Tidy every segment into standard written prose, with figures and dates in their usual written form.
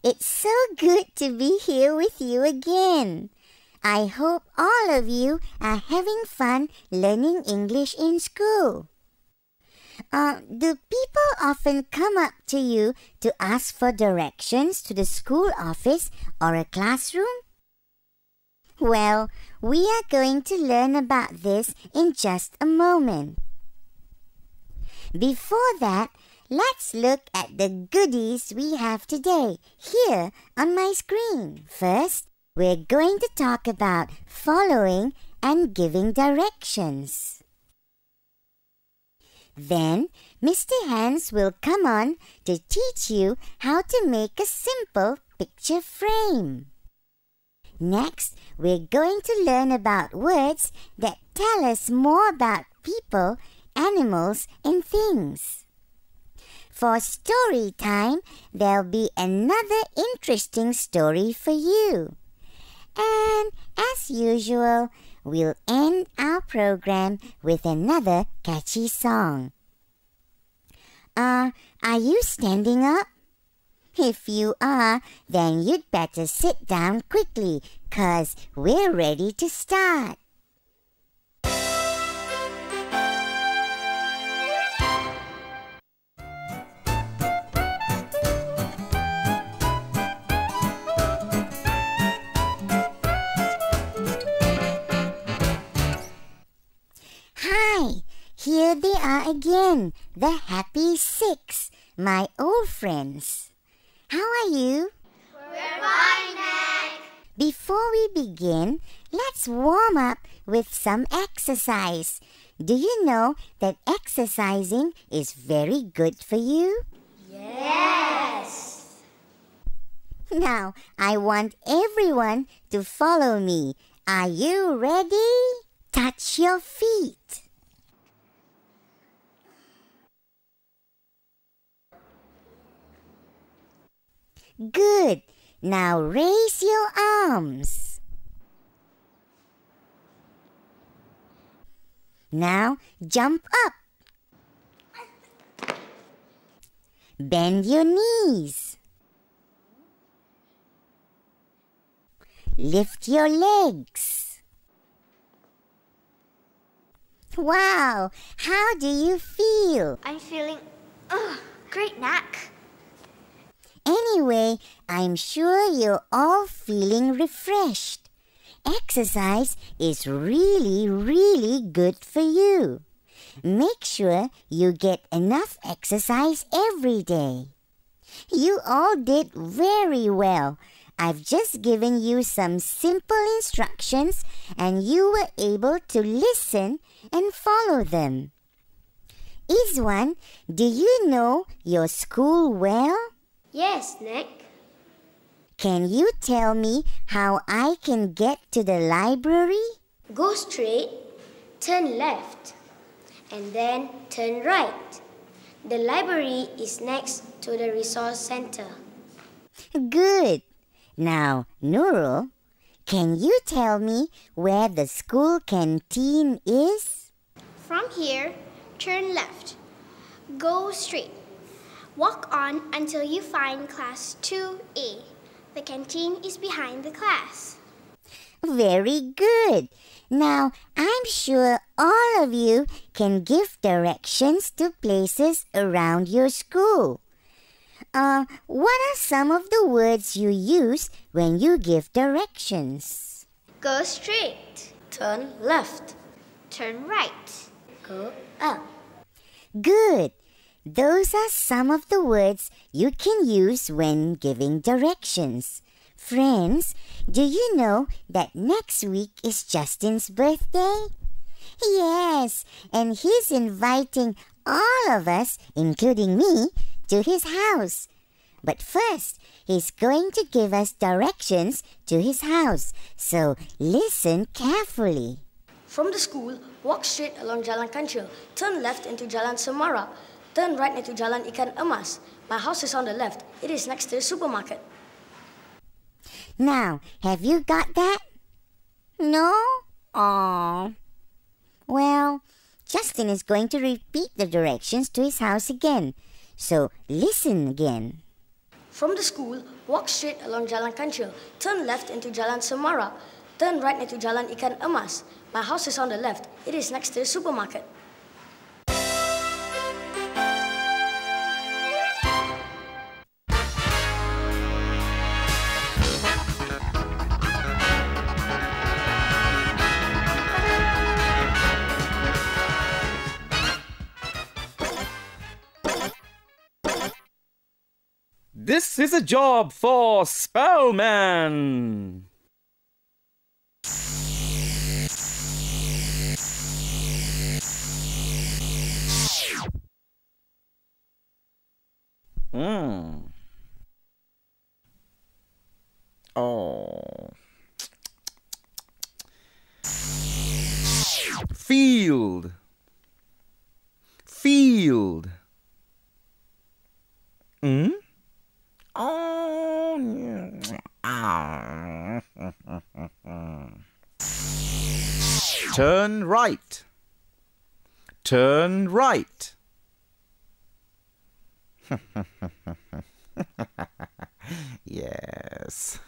It's so good to be here with you again. I hope all of you are having fun learning English in school. Do people often come up to you to ask for directions to the school office or a classroom? Well, we are going to learn about this in just a moment. Before that, let's look at the goodies we have today here on my screen. First, we're going to talk about following and giving directions. Then, Mr. Hans will come on to teach you how to make a simple picture frame. Next, we're going to learn about words that tell us more about people, animals, and things. For story time, there'll be another interesting story for you. And as usual, we'll end our program with another catchy song. Are you standing up? If you are, then you'd better sit down quickly, 'cause we're ready to start. Hi, here they are again, the Happy Six, my old friends. How are you? We're fine, Nick. Before we begin, let's warm up with some exercise. Do you know that exercising is very good for you? Yes. Now, I want everyone to follow me. Are you ready? Touch your feet. Good. Now raise your arms. Now jump up. Bend your knees. Lift your legs. Wow! How do you feel? I'm feeling great, Nick. Anyway, I'm sure you're all feeling refreshed. Exercise is really, really good for you. Make sure you get enough exercise every day. You all did very well. I've just given you some simple instructions and you were able to listen and follow them. Iswan, do you know your school well? Yes, Nick. Can you tell me how I can get to the library? Go straight, turn left, and then turn right. The library is next to the resource center. Good. Now, Nurul, can you tell me where the school canteen is? From here, turn left. Go straight. Walk on until you find class 2A. The canteen is behind the class. Very good. Now, I'm sure all of you can give directions to places around your school. What are some of the words you use when you give directions? Go straight. Turn left. Turn right. Go up. Good. Those are some of the words you can use when giving directions. Friends, do you know that next week is Justin's birthday? Yes, and he's inviting all of us, including me, to his house. But first, he's going to give us directions to his house, so listen carefully. From the school, walk straight along Jalan Kancil, turn left into Jalan Semara, turn right into Jalan Ikan Emas. My house is on the left. It is next to the supermarket. Now, have you got that? No? Aww. Well, Justin is going to repeat the directions to his house again. So, listen again. From the school, walk straight along Jalan Kancil, turn left into Jalan Semara, turn right into Jalan Ikan Emas. My house is on the left. It is next to the supermarket. This is a job for Spellman. Oh. Field. Field. Oh. Turn right. Turn right. Yes.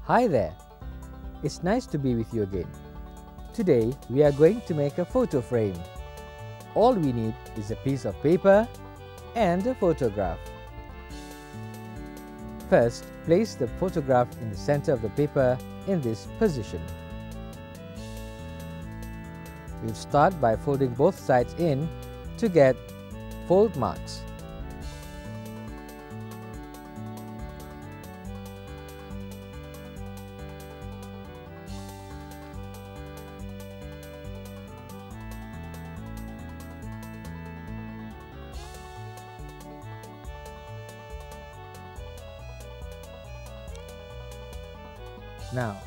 Hi there! It's nice to be with you again. Today, we are going to make a photo frame. All we need is a piece of paper and a photograph. First, place the photograph in the center of the paper in this position. We'll start by folding both sides in to get fold marks. Now,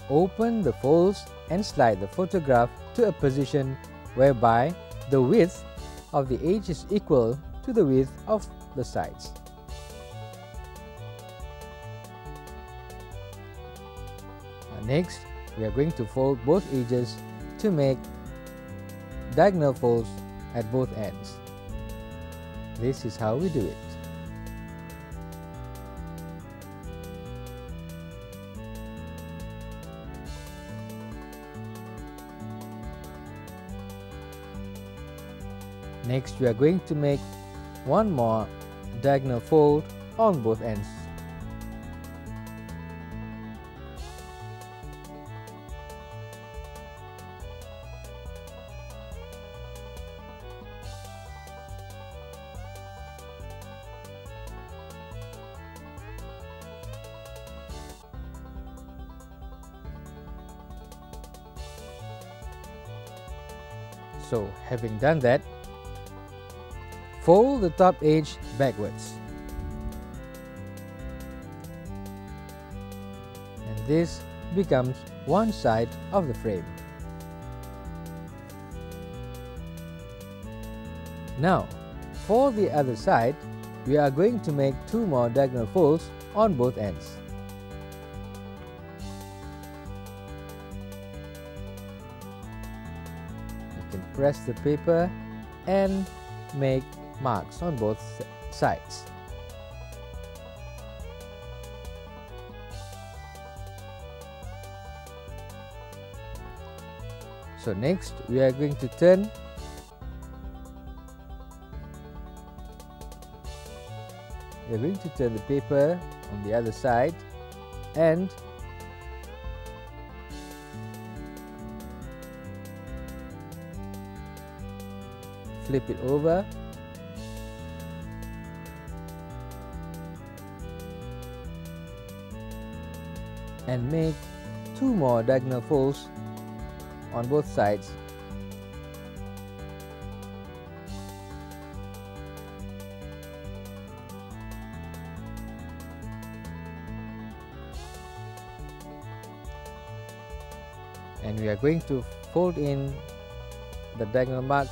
open the folds and slide the photograph to a position whereby the width of the edge is equal to the width of the sides. Next, we are going to fold both edges to make diagonal folds at both ends. This is how we do it. Next, we are going to make one more diagonal fold on both ends. So, having done that, fold the top edge backwards. And this becomes one side of the frame. Now, for the other side, we are going to make two more diagonal folds on both ends. You can press the paper and make marks on both sides. So next, we are going to turn the paper on the other side and flip it over and make two more diagonal folds on both sides. And we are going to fold in the diagonal marks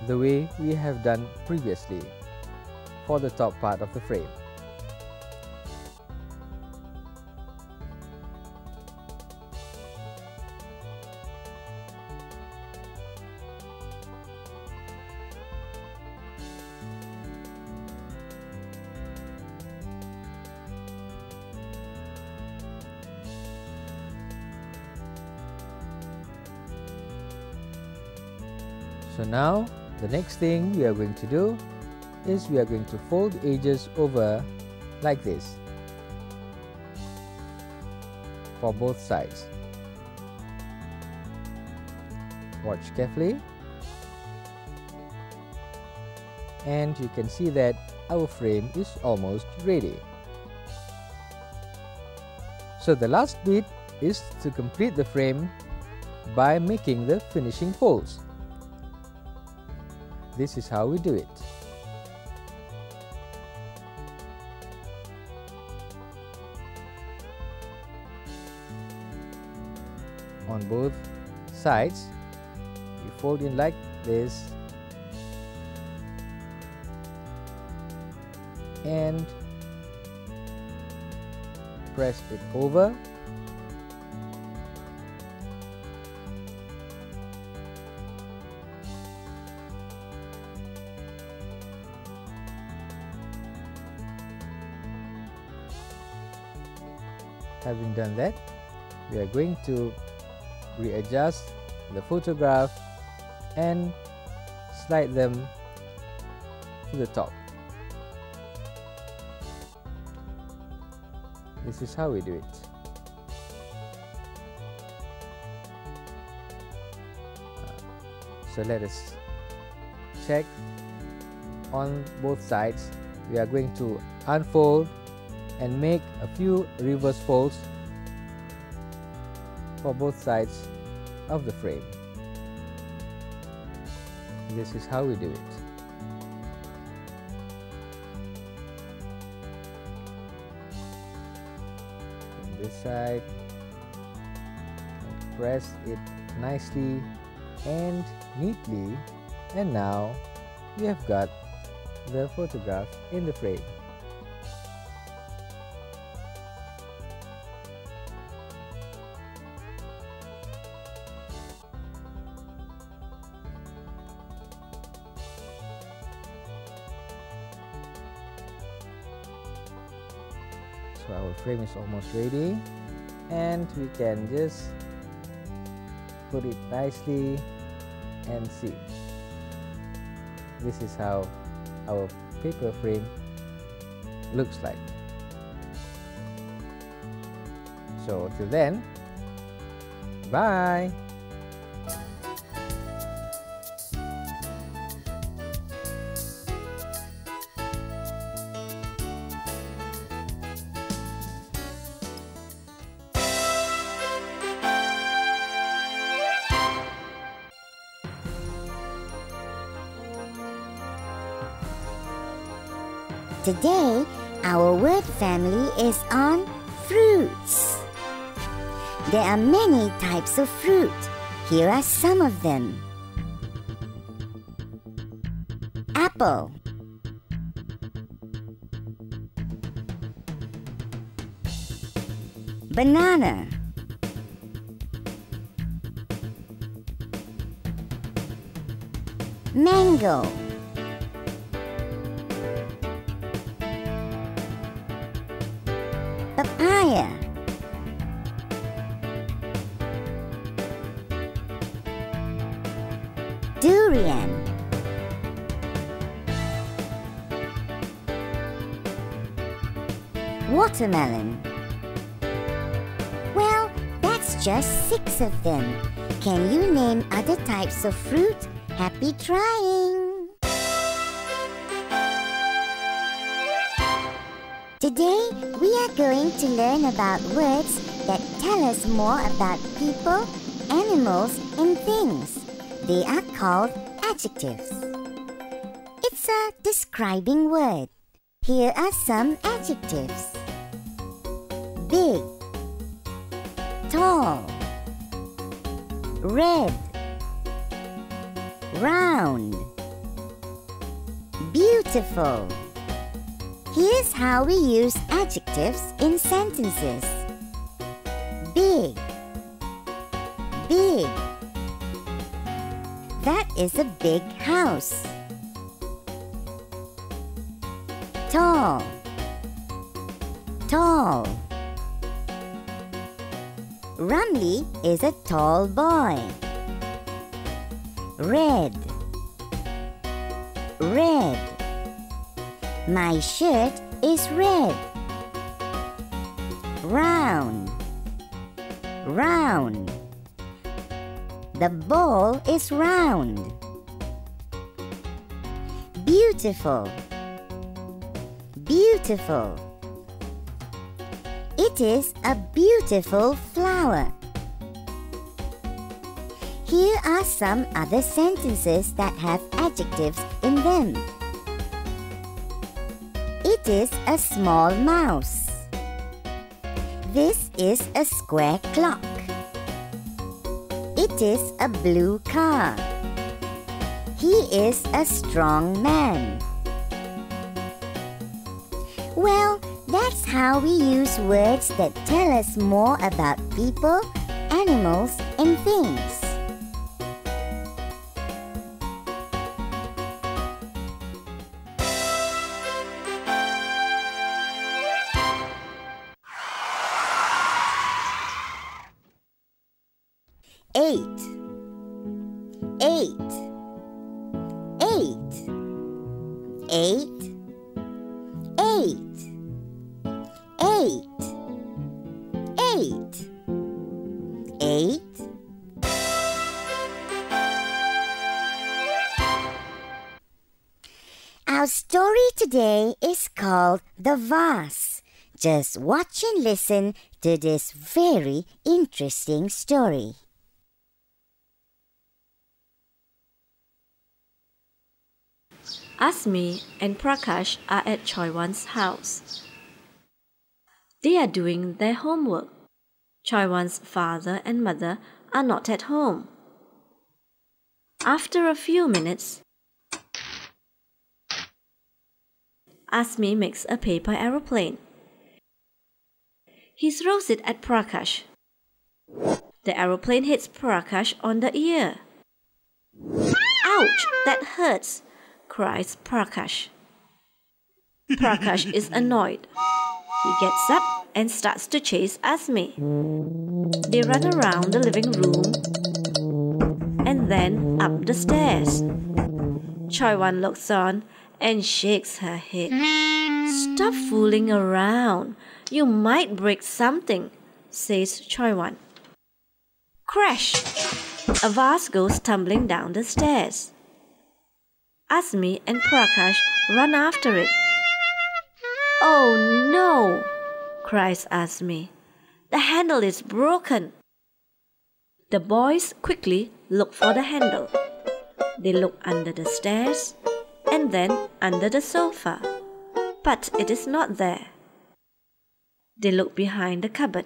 the way we have done previously for the top part of the frame. So now, the next thing we are going to do is we are going to fold the edges over like this for both sides. Watch carefully, and you can see that our frame is almost ready. So the last bit is to complete the frame by making the finishing folds. This is how we do it. On both sides, we fold in like this and press it over. Having done that, we are going to readjust the photograph and slide them to the top. This is how we do it. So let us check on both sides. We are going to unfold and make a few reverse folds for both sides of the frame. This is how we do it. On this side, press it nicely and neatly, and now we have got the photograph in the frame. So our frame is almost ready, and we can just put it nicely and see. This is how our paper frame looks like. So till then, bye! Today, our word family is on fruits. There are many types of fruit. Here are some of them. Apple, banana, mango, papaya, durian, watermelon. Well, that's just 6 of them. Can you name other types of fruit? Happy trying! Today, we are going to learn about words that tell us more about people, animals, and things. They are called adjectives. It's a describing word. Here are some adjectives. Big, tall, red, round, Beautiful. Here's how we use adjectives in sentences. Big. Big. That is a big house. Tall. Tall. Ramli is a tall boy. Red. Red. My shirt is red. Round. Round. The ball is round. Beautiful. Beautiful. It is a beautiful flower. Here are some other sentences that have adjectives in them. It is a small mouse. This is a square clock. It is a blue car. He is a strong man. Well, that's how we use words that tell us more about people, animals, and things. Eight. Eight. Eight. Eight. Eight. Eight. Eight. Eight. Our story today is called The Vase. Just watch and listen to this very interesting story. Asmi and Prakash are at Choiwan's house. They are doing their homework. Choiwan's father and mother are not at home. After a few minutes, Asmi makes a paper aeroplane. He throws it at Prakash. The aeroplane hits Prakash on the ear. Ouch, that hurts, cries Prakash. Prakash is annoyed. He gets up and starts to chase Asmi. They run around the living room and then up the stairs. Choiwan looks on and shakes her head. Stop fooling around. You might break something, says Choiwan. Crash! A vase goes tumbling down the stairs. Asmi and Prakash run after it. Oh no! Cries Asmi. The handle is broken. The boys quickly look for the handle. They look under the stairs and then under the sofa, but it is not there. They look behind the cupboard.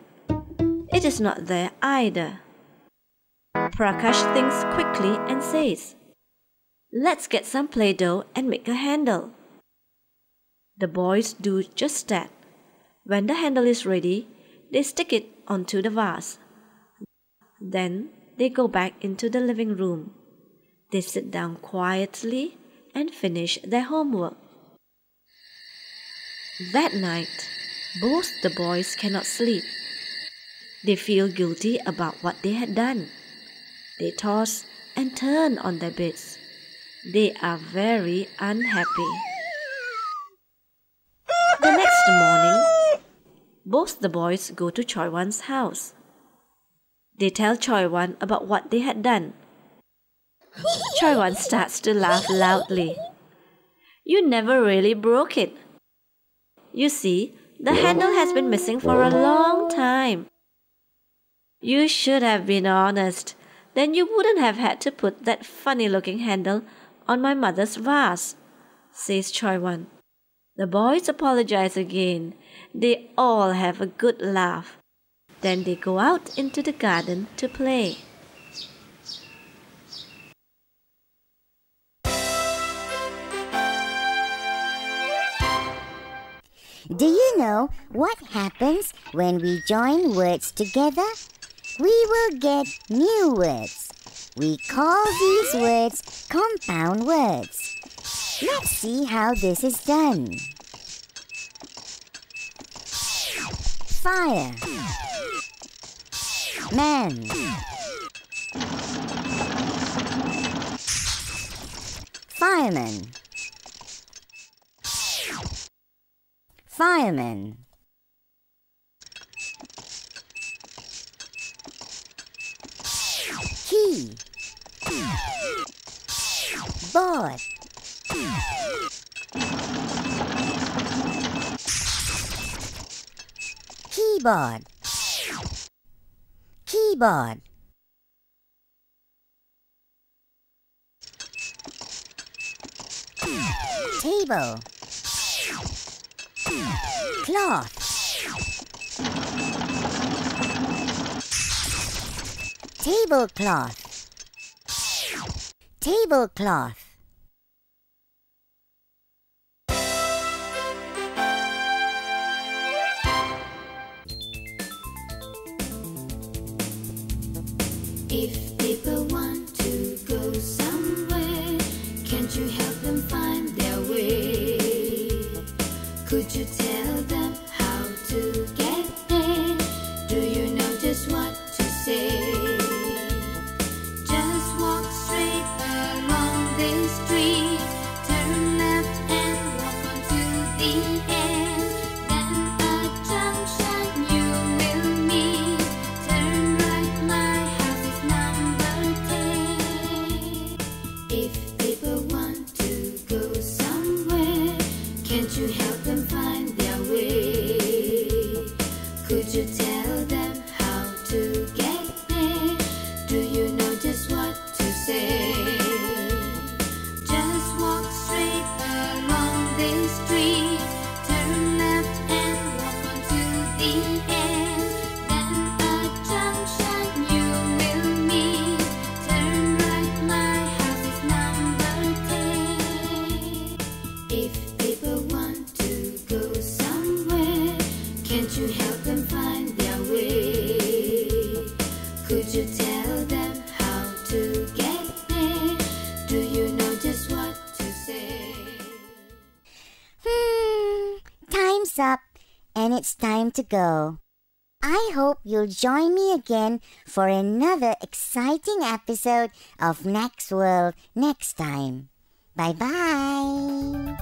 It is not there either. Prakash thinks quickly and says, "Let's get some Play-Doh and make a handle." The boys do just that. When the handle is ready, they stick it onto the vase. Then they go back into the living room. They sit down quietly and finish their homework. That night, both the boys cannot sleep. They feel guilty about what they had done. They toss and turn on their beds. They are very unhappy. The next morning, both the boys go to Choiwan's house. They tell Choiwan about what they had done. Choiwan starts to laugh loudly. "You never really broke it. You see, the handle has been missing for a long time. You should have been honest. Then you wouldn't have had to put that funny-looking handle on my mother's vase," says Choiwan. The boys apologize again. They all have a good laugh. Then they go out into the garden to play. Do you know what happens when we join words together? We will get new words. We call these words compound words. Let's see how this is done. Fire. Man. Fireman. Fireman. Key. Board. Keyboard. Keyboard. Table. Cloth. Tablecloth. Tablecloth. If people want to go somewhere, can't you help them find their way? Could you tell them how to get there? Do you know just what to say? Just walk straight along this street, turn left and walk on to the end. Then a junction you will meet. Turn right, my house is number 10. If people want to go somewhere, can't you help them find their way? Could you tell them how to get there? Do you know just what to say? Just walk straight along this street, turn left and walk on to the end. Then a junction you will meet. Turn right, my house is number 10. If people want to go somewhere, can't you help them find their way? Could you tell them how to get there? Do you know just what to say? Time's up, and it's time to go. I hope you'll join me again for another exciting episode of Next World next time. Bye-bye.